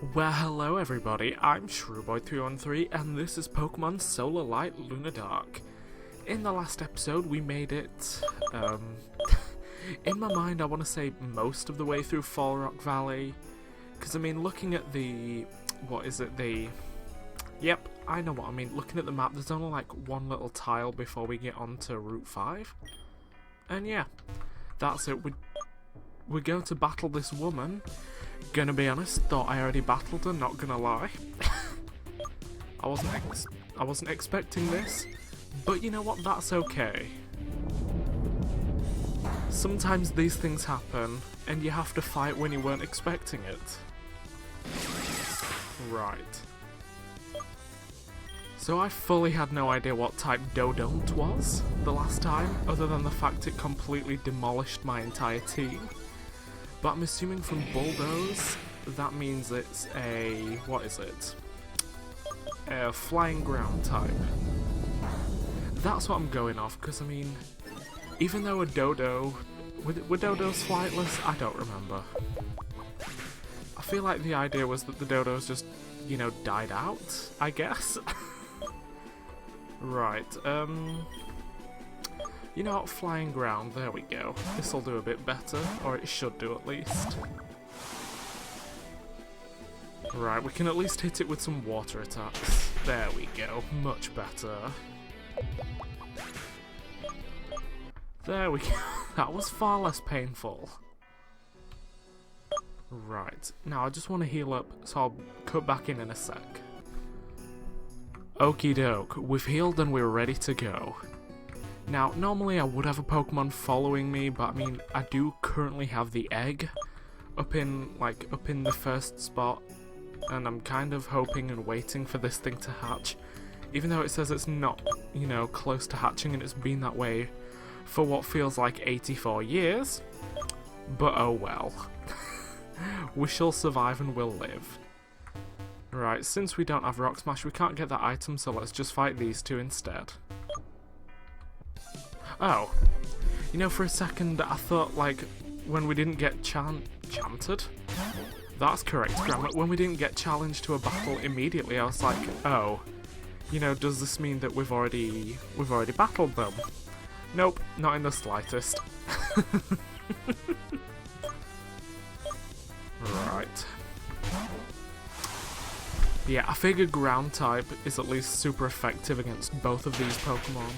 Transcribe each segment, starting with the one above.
Well, hello everybody, I'm Shrewboy313 and this is Pokemon Solar Light Lunar Dark. In the last episode we made it, in my mind I want to say most of the way through Fall Rock Valley, because I mean looking at yep, I know what I mean, looking at the map there's only like one little tile before we get onto Route 5, and yeah, that's it, we're going to battle this woman. Gonna be honest, thought I already battled her, not gonna lie. I wasn't expecting this, but you know what, that's okay. Sometimes these things happen, and you have to fight when you weren't expecting it. Right. So I fully had no idea what type Dodon't was the last time, other than the fact it completely demolished my entire team. But I'm assuming from Bulldoze, that means it's a... what is it? A flying ground type. That's what I'm going off, because I mean, even though a Dodo... were Dodos flightless? I don't remember. I feel like the idea was that the Dodos just, you know, died out, I guess? Right, you know what, flying ground, there we go. This'll do a bit better, or it should do at least. Right, we can at least hit it with some water attacks. There we go, much better. There we go, that was far less painful. Right, now I just want to heal up, so I'll cut back in a sec. Okie doke, we've healed and we're ready to go. Now, normally I would have a Pokemon following me, but I mean, I do currently have the egg up in the first spot, and I'm kind of hoping and waiting for this thing to hatch, even though it says it's not, you know, close to hatching, and it's been that way for what feels like 84 years, but oh well. We shall survive and we'll live. Right, since we don't have Rock Smash, we can't get that item, so let's just fight these two instead. Oh, you know, for a second I thought, like, when we didn't get chanted? That's correct grammar. When we didn't get challenged to a battle immediately, I was like, oh, you know, does this mean that we've already battled them? Nope, not in the slightest. Right. Yeah, I figure ground type is at least super effective against both of these Pokemon.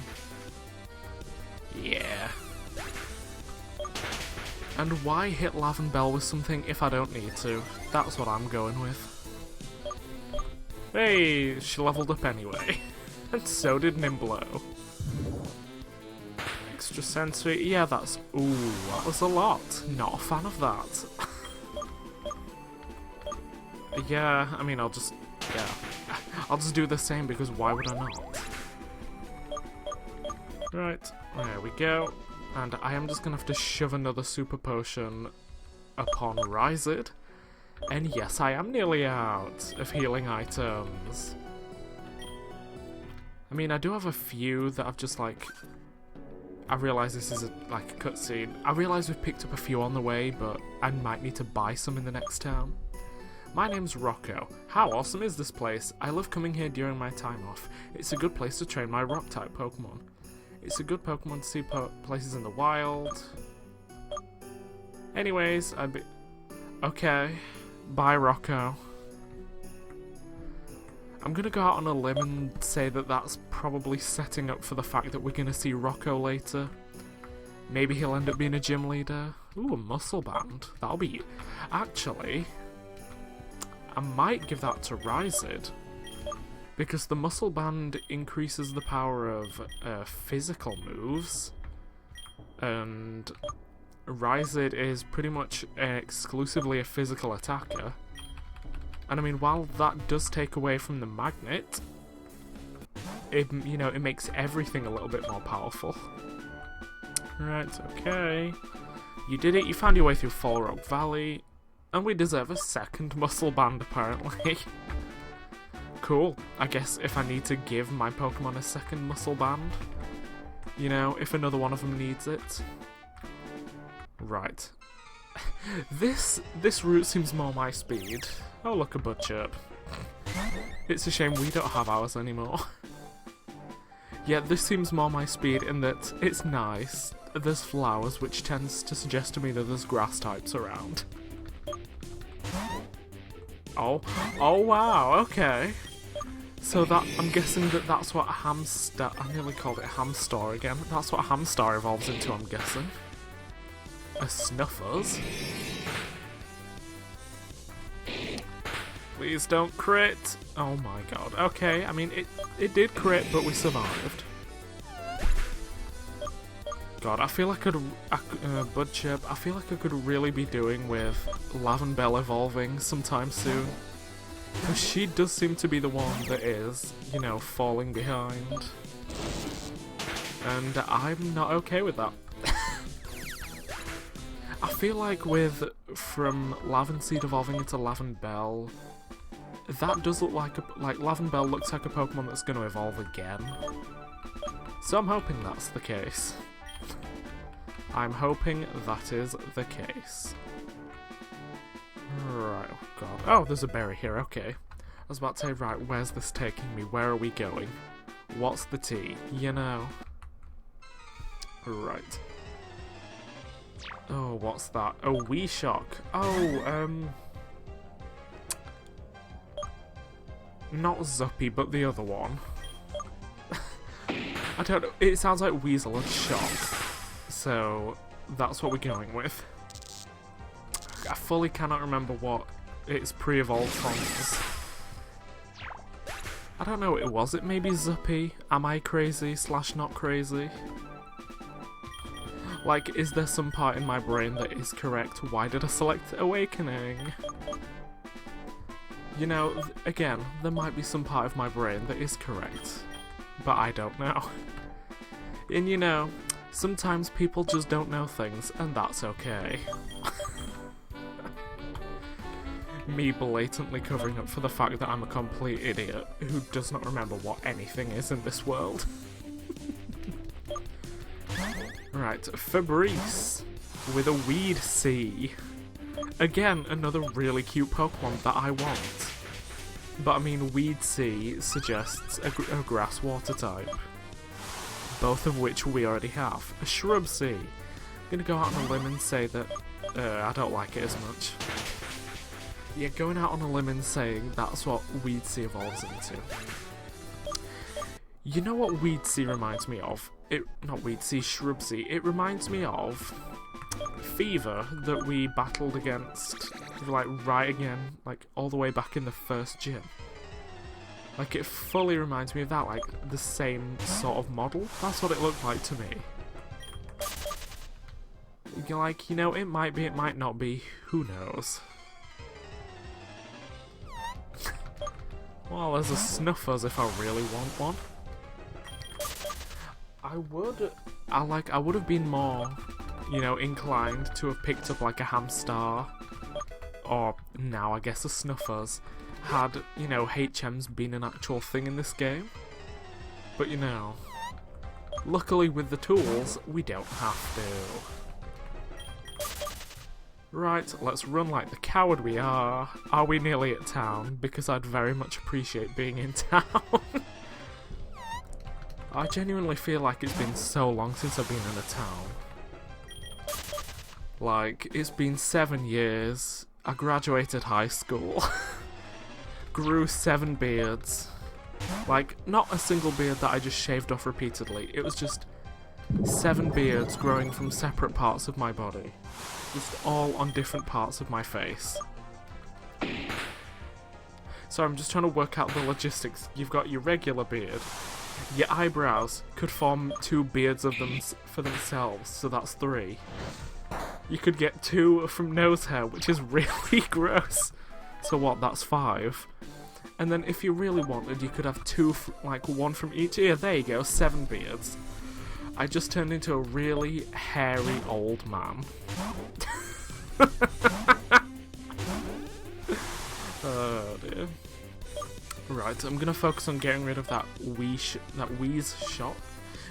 Yeah. And why hit Lavenbell with something if I don't need to? That's what I'm going with. Hey, she leveled up anyway. And so did Nimblo. Extra sensory, yeah, that's... ooh, that was a lot. Not a fan of that. Yeah, I mean, I'll just do the same, because why would I not? Right, there we go. And I am just gonna have to shove another super potion upon Ryzed. And yes, I am nearly out of healing items. I mean, I do have a few that I've just like... I realise this is like a cutscene. I realise we've picked up a few on the way, but I might need to buy some in the next town. My name's Rocco. How awesome is this place? I love coming here during my time off. It's a good place to train my rock-type Pokemon. It's a good Pokemon to see places in the wild. Anyways, okay. Bye, Rocco. I'm gonna go out on a limb and say that that's probably setting up for the fact that we're gonna see Rocco later. Maybe he'll end up being a gym leader. Ooh, a muscle band. That'll be... Actually... I might give that to Ryzed, because the muscle band increases the power of physical moves, and Ryzed is pretty much exclusively a physical attacker. And I mean, while that does take away from the magnet, it, you know, it makes everything a little bit more powerful. Right, okay. You did it, you found your way through Fall Rock Valley. And we deserve a second muscle band, apparently. Cool. I guess if I need to give my Pokemon a second muscle band, you know, if another one of them needs it. Right. This route seems more my speed. Oh, look, a bud chirp. It's a shame we don't have ours anymore. Yeah, this seems more my speed in that it's nice. There's flowers, which tends to suggest to me that there's grass types around. Oh wow, okay. So that, I'm guessing that that's what hamster, I nearly called it hamstar again. That's what hamstar evolves into, I'm guessing. A snuffers. Please don't crit. Oh my god. Okay, I mean, it did crit, but we survived. God, I feel like Bud Chirp, I feel like I could really be doing with Lavendel evolving sometime soon. Because she does seem to be the one that is, you know, falling behind. And I'm not okay with that. I feel like from Lavenseed evolving into Lavendel, that does look like Lavendel looks like a Pokemon that's going to evolve again. So I'm hoping that's the case. I'm hoping that is the case. Right, oh god. Oh, there's a berry here, okay. I was about to say, right, where's this taking me? Where are we going? What's the tea? You know. Right. Oh, what's that? A wee shock. Oh, not Zuppy, but the other one. I don't know, it sounds like Weasel and Shock. So, that's what we're going with. I fully cannot remember what its pre-evolved form is. I don't know what it was. It may be Zuppy. Am I crazy / not crazy? Like, is there some part in my brain that is correct? Why did I select Awakening? You know, again, there might be some part of my brain that is correct. But I don't know. And you know, sometimes people just don't know things, and that's okay. Me blatantly covering up for the fact that I'm a complete idiot who does not remember what anything is in this world. Right, Fabrice with a Weed Sea. Again, another really cute Pokemon that I want. But I mean, Weed Sea suggests a grass water type. Both of which we already have. A Shrub Sea. I'm gonna go out on a limb and say that I don't like it as much. Yeah, going out on a limb and saying that's what Weed Sea evolves into. You know what Weed Sea reminds me of? Not Weed Sea, Shrub Sea. It reminds me of Fever that we battled against, like, right again, like, all the way back in the first gym. Like, it fully reminds me of that, like, the same sort of model. That's what it looked like to me. You're like, you know, it might be, it might not be, who knows? Well, there's a Snuffers if I really want one. I would have been more, you know, inclined to have picked up like a Hamstar, or now I guess a Snuffers, had, you know, HMs been an actual thing in this game. But you know, luckily with the tools, we don't have to. Right, let's run like the coward we are. Are we nearly at town? Because I'd very much appreciate being in town. I genuinely feel like it's been so long since I've been in a town. Like, it's been 7 years. I graduated high school. Grew 7 beards. Like, not a single beard that I just shaved off repeatedly. It was just 7 beards growing from separate parts of my body. Just all on different parts of my face. So I'm just trying to work out the logistics. You've got your regular beard. Your eyebrows could form 2 beards of them for themselves, so that's 3. You could get 2 from nose hair, which is really gross. So what, that's 5. And then if you really wanted, you could have 2, like 1 from each ear. There you go, 7 beards. I just turned into a really hairy old man. Oh dear. Right, I'm gonna focus on getting rid of that Wheeze Shock.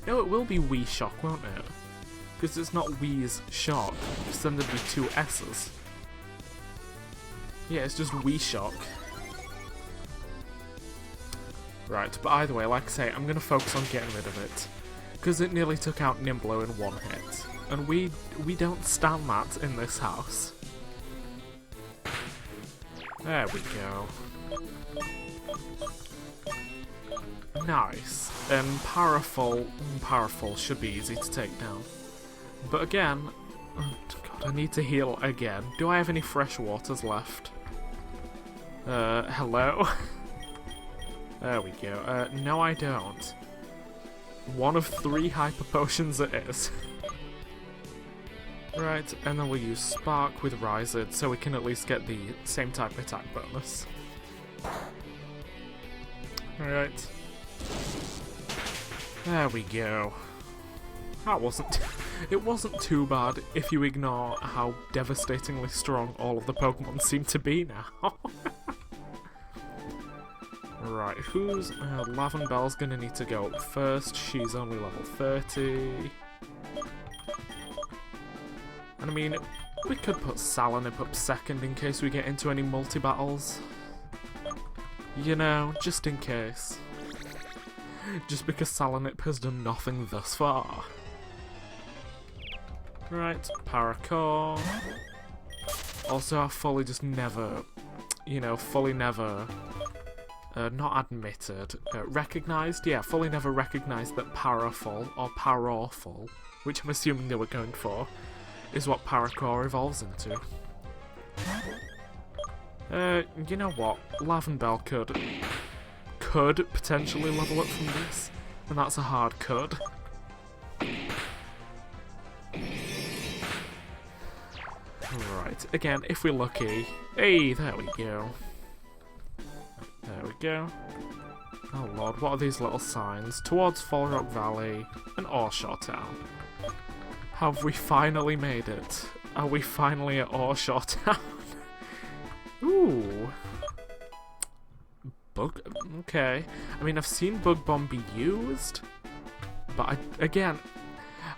No, it will be Wee Shock, won't it? Because it's not Wheeze Shock, because then there'd be 2 S's. Yeah, it's just Wii Shock. Right, but either way, like I say, I'm going to focus on getting rid of it. Because it nearly took out Nimblo in one hit. And we don't stand that in this house. There we go. Nice. And Powerful should be easy to take down. But again, oh god, I need to heal again. Do I have any fresh waters left? Hello? There we go. No I don't. One of 3 hyper potions it is. Right, and then we'll use Spark with Rised so we can at least get the same type attack bonus. Alright. There we go. That wasn't... It wasn't too bad if you ignore how devastatingly strong all of the Pokemon seem to be now. Right, who's... Lavenbell's gonna need to go up first. She's only level 30. And I mean, we could put Salanip up second in case we get into any multi-battles. You know, just in case. Just because Salanip has done nothing thus far. Right, Paracore. Also, I fully just never, you know, fully never, not admitted, recognised? Yeah, fully never recognised that Powerful, or Powerful, which I'm assuming they were going for, is what Paracore evolves into. You know what? Lavenbell could potentially level up from this, and that's a hard could. Right, again, if we're lucky... Hey, there we go. There we go. Oh lord, what are these little signs? Towards Fall Rock Valley and Orshore Town. Have we finally made it? Are we finally at Orshore Town? Ooh. Okay. I mean, I've seen Bug Bomb be used, but again,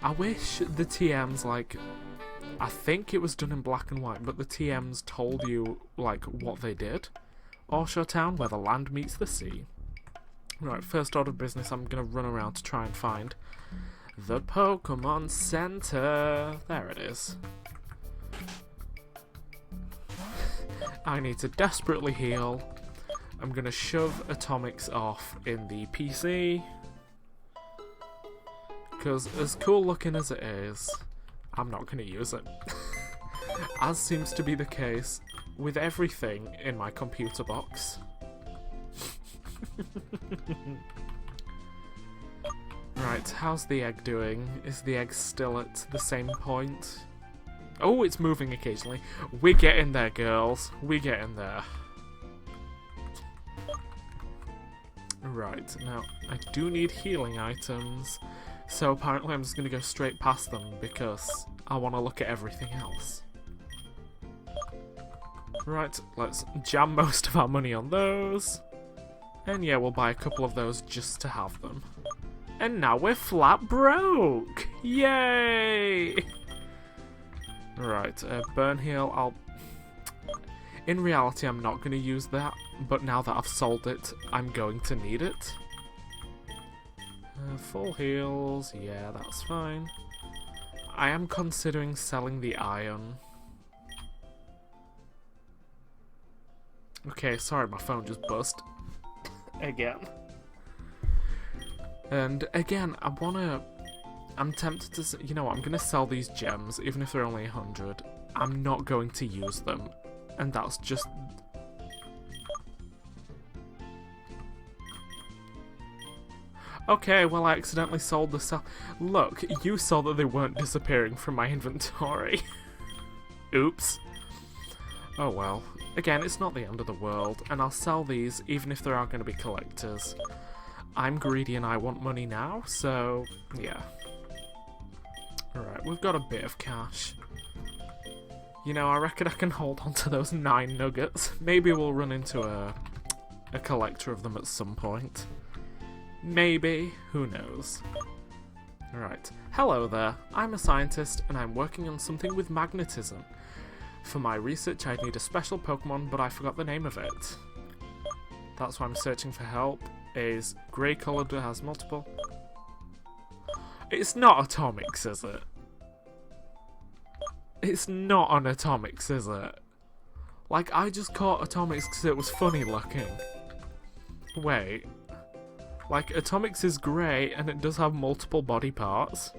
I wish the TMs, like... I think it was done in black and white, but the TMs told you, like, what they did. Orshore Town, where the land meets the sea. Right, first order of business, I'm going to run around to try and find the Pokemon Center. There it is. I need to desperately heal. I'm going to shove Atomics off in the PC. Because as cool looking as it is, I'm not going to use it. As seems to be the case with everything in my computer box. Right, how's the egg doing? Is the egg still at the same point? Oh, it's moving occasionally. We're getting there, girls. We're getting there. Right, now, I do need healing items. So apparently I'm just going to go straight past them because I want to look at everything else. Right, let's jam most of our money on those. And yeah, we'll buy a couple of those just to have them. And now we're flat broke! Yay! Right, Burn Heal, in reality I'm not going to use that, but now that I've sold it, I'm going to need it. Full heals, yeah, that's fine. I am considering selling the iron. Okay, sorry, my phone just buzzed. Again. And again, I'm tempted to, you know what, I'm gonna sell these gems, even if they're only 100. I'm not going to use them. And that's just... Okay, well I accidentally sold the cell. Look, you saw that they weren't disappearing from my inventory. Oops. Oh well. Again, it's not the end of the world, and I'll sell these even if there are going to be collectors. I'm greedy and I want money now, so yeah. Alright, we've got a bit of cash. You know, I reckon I can hold on to those 9 nuggets. Maybe we'll run into a collector of them at some point. Maybe, who knows. Alright, hello there, I'm a scientist and I'm working on something with magnetism. For my research, I'd need a special Pokemon, but I forgot the name of it. That's why I'm searching for help. Is grey coloured, has multiple. It's not Atomics, is it? It's not an Atomics, is it? Like, I just caught Atomics because it was funny looking. Wait. Like, Atomics is grey and it does have multiple body parts.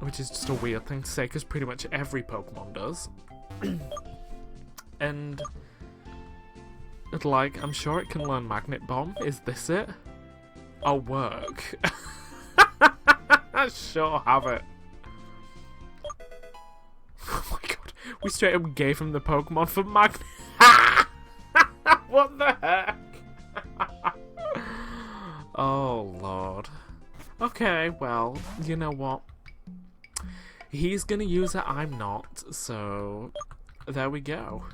Which is just a weird thing to say because pretty much every Pokemon does. And... like, I'm sure it can learn Magnet Bomb. Is this it? Oh, work. Sure, have it. Oh my god. We straight up gave him the Pokemon for Magnet. What the heck? Oh, Lord. Okay, well, you know what? He's gonna use it, I'm not, so... there we go.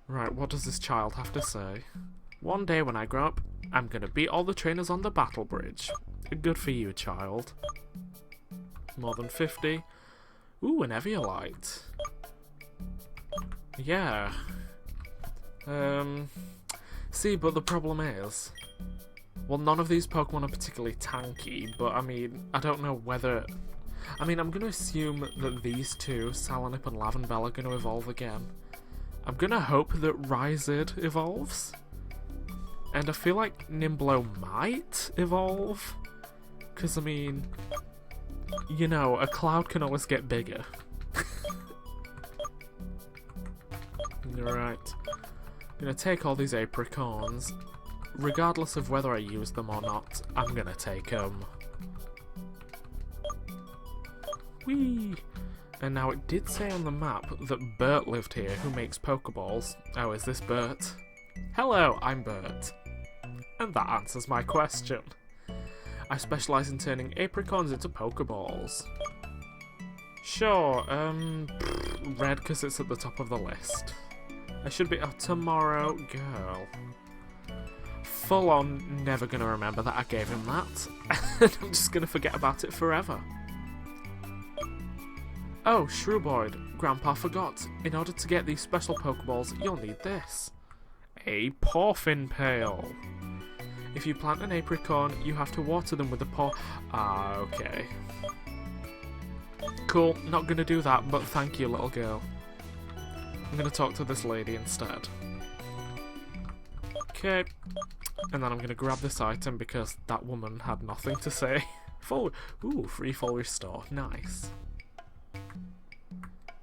Right, what does this child have to say? One day when I grow up, I'm gonna beat all the trainers on the battle bridge. Good for you, child. More than 50. Ooh, an Eviolite. Yeah. See, but the problem is... well, none of these Pokemon are particularly tanky, but I mean, I don't know whether... I mean, I'm gonna assume that these two, Salanip and Lavenbell, are gonna evolve again. I'm gonna hope that Ryzid evolves. And I feel like Nimblo might evolve. Because, I mean, you know, a cloud can always get bigger. Right. I'm gonna take all these apricorns. Regardless of whether I use them or not, I'm gonna take them. Whee! And now it did say on the map that Bert lived here, who makes Pokeballs. Oh, is this Bert? Hello, I'm Bert. And that answers my question. I specialise in turning apricorns into Pokeballs. Sure, red because it's at the top of the list. I should be... oh, tomorrow, girl. Full on never gonna remember that I gave him that. And I'm just gonna forget about it forever. Oh, Shrewboyd, Grandpa forgot. In order to get these special Pokeballs, you'll need this. A Porphin Pail. If you plant an apricorn, you have to water them with a paw... ah, okay. Cool, not gonna do that, but thank you, little girl. I'm gonna talk to this lady instead. Okay. And then I'm gonna grab this item because that woman had nothing to say. Full... ooh, free full restore. Nice.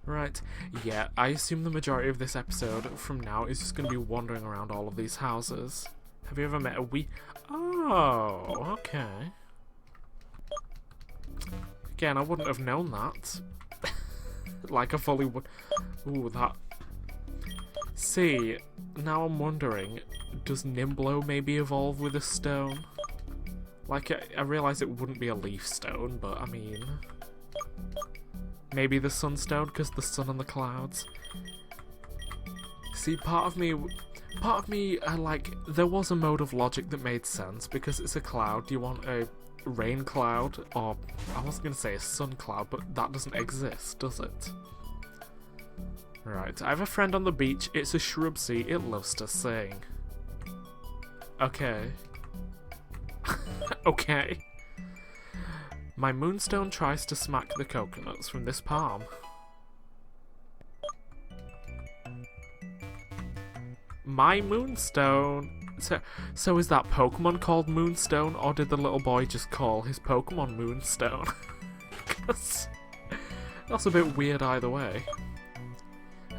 Right, yeah, I assume the majority of this episode from now is just going to be wandering around all of these houses. Have you ever met a wee... oh, okay. Again, I wouldn't have known that. Like I fully would... ooh, that... see, now I'm wondering, does Nimblo maybe evolve with a stone? Like, I realise it wouldn't be a leaf stone, but I mean... maybe the sunstone, because the sun and the clouds. See, part of me, like, there was a mode of logic that made sense, because it's a cloud. Do you want a rain cloud, or, I wasn't going to say a sun cloud, but that doesn't exist, does it? Right, I have a friend on the beach, it's a shrubsy, it loves to sing. Okay. Okay. My moonstone tries to smack the coconuts from this palm. My moonstone! So is that Pokemon called Moonstone, or did the little boy just call his Pokemon Moonstone? That's a bit weird either way.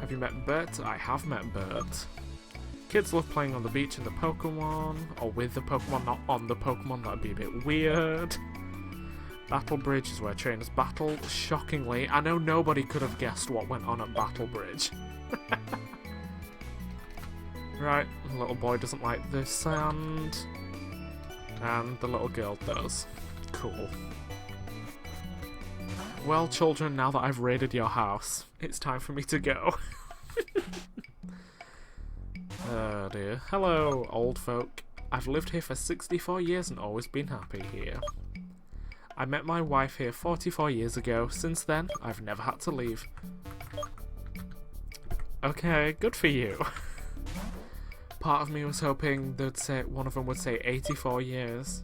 Have you met Bert? I have met Bert. Kids love playing on the beach in the Pokemon, or with the Pokemon, not on the Pokemon, that'd be a bit weird. Battle Bridge is where trainers battle. Shockingly, I know nobody could have guessed what went on at Battle Bridge. Right, the little boy doesn't like the sand. And the little girl does. Cool. Well, children, now that I've raided your house, it's time for me to go. Oh dear. Hello, old folk. I've lived here for 64 years and always been happy here. I met my wife here 44 years ago. Since then, I've never had to leave. Okay, good for you. Part of me was hoping they'd say one of them would say 84 years.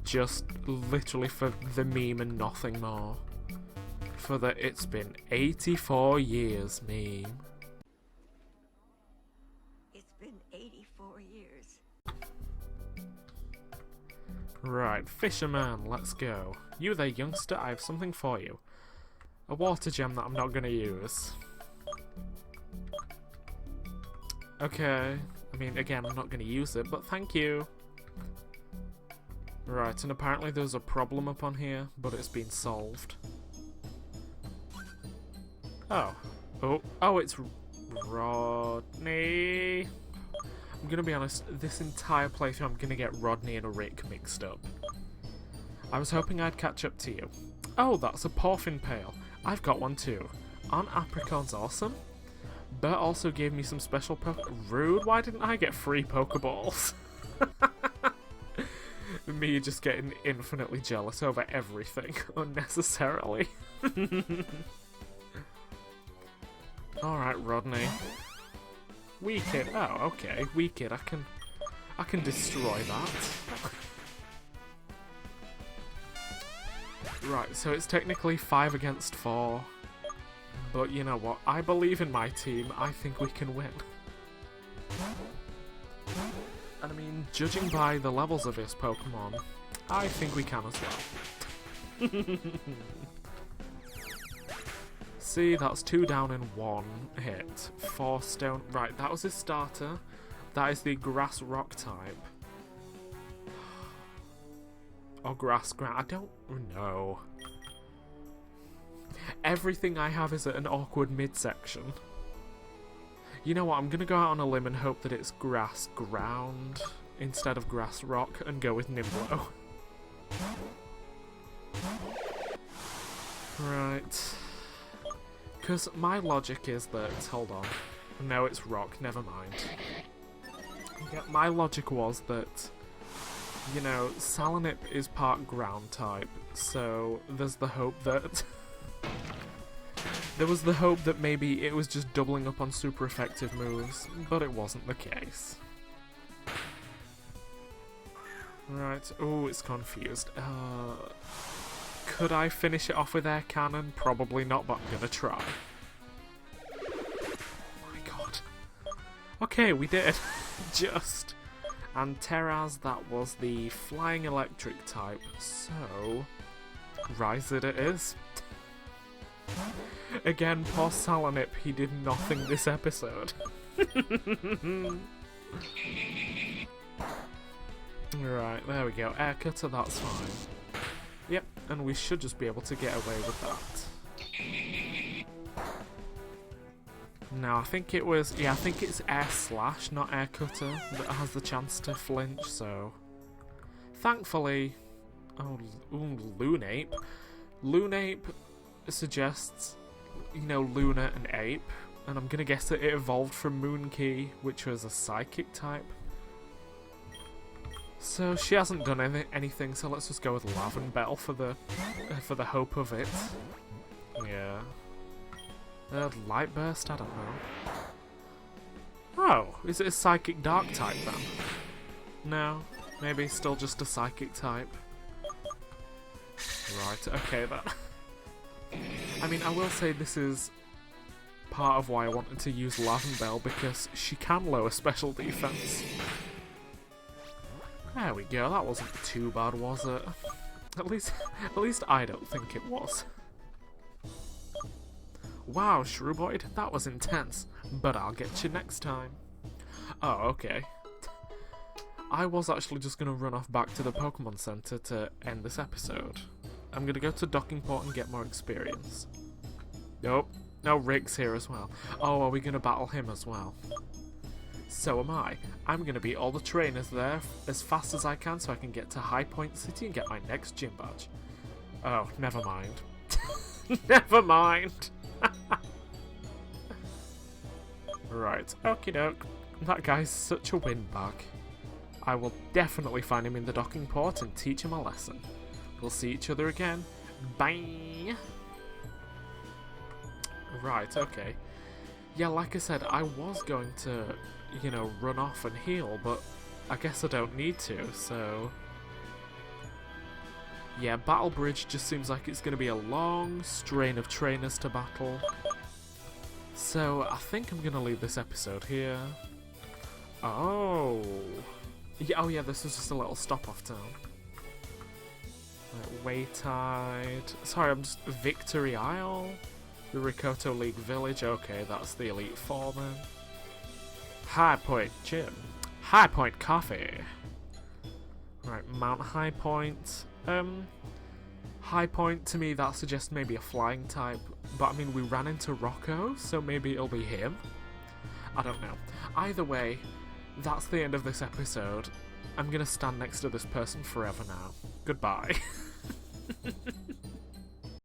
Just literally for the meme and nothing more. For the "it's been 84 years" meme. It's been 84 years. Right, fisherman, let's go. You there, youngster, I have something for you. A water gem that I'm not gonna use. Okay, I mean, again, I'm not gonna use it, but thank you. Right, and apparently there's a problem up on here, but it's been solved. Oh. Oh, it's Rodney. I'm gonna be honest, this entire playthrough I'm gonna get Rodney and Rick mixed up. I was hoping I'd catch up to you. Oh, that's a porphin pail. I've got one too. Aren't apricorns awesome? Bert also gave me some special Rude, why didn't I get free Pokeballs? Me just getting infinitely jealous over everything, unnecessarily. Alright, Rodney. Wee kid. Oh, okay. Wee kid. I can destroy that. Right, so it's technically 5 against 4. But you know what? I believe in my team. I think we can win. And I mean, judging by the levels of this Pokemon, I think we can as well. See, that's 2 down in 1 hit. 4 stone. Right, that was his starter. That is the grass rock type. Or grass ground. I don't know. Everything I have is at an awkward midsection. You know what, I'm gonna go out on a limb and hope that it's grass ground instead of grass rock and go with Nimblo. Right. Because my logic is that... Hold on. No, it's rock, never mind. Yeah, my logic was that, you know, Salanip is part ground type, so there's the hope that... There was the hope that maybe it was just doubling up on super effective moves, but it wasn't the case. Right, oh, it's confused. Could I finish it off with air cannon? Probably not, but I'm gonna try. Oh my god. Okay, we did. Just. And Terraz, that was the flying electric type, so... Rise it is. Again, poor Salanip, he did nothing this episode. Right, there we go. Air cutter, that's fine. Yep, and we should just be able to get away with that. No, I think it was... Yeah, I think it's air slash, not air cutter, that has the chance to flinch, so... Thankfully... Oh, Lunape. Lunape suggests, you know, Lunar and Ape, and I'm gonna guess that it evolved from Moonkey, which was a psychic type. So she hasn't done anything, so let's just go with Lavenbell for the hope of it. Yeah. Light Burst? I don't know. Oh, is it a psychic dark type then? No, maybe still just a psychic type. Right, okay then. I mean, I will say this is part of why I wanted to use Lavenbell, because she can lower special defense. There we go, that wasn't too bad, was it? At least I don't think it was. Wow, Shrewboyd, that was intense, but I'll get you next time. Oh, okay. I was actually just going to run off back to the Pokemon Center to end this episode. I'm going to go to Dockingport and get more experience. Nope. No, Rick's here as well. Oh, are we going to battle him as well? So am I. I'm going to beat all the trainers there as fast as I can so I can get to High Point City and get my next gym badge. Oh, never mind. Never mind. Right, okie doke. That guy's such a windbag. I will definitely find him in the docking port and teach him a lesson. We'll see each other again. Bye! Right, okay. Yeah, like I said, I was going to, you know, run off and heal, but I guess I don't need to, so... Yeah, Battle Bridge just seems like it's going to be a long strain of trainers to battle. So, I think I'm going to leave this episode here. Oh. Yeah, oh yeah, this was just a little stop-off town. Right, Waytide. Sorry, I'm just... Victory Isle? The Rikoto League Village? Okay, that's the Elite Four then. High Point Gym. High Point Coffee. Right, Mount High Point. High Point, to me, that suggests maybe a flying type. But, I mean, we ran into Rocco, so maybe it'll be him? I don't know. Either way, that's the end of this episode. I'm gonna stand next to this person forever now. Goodbye.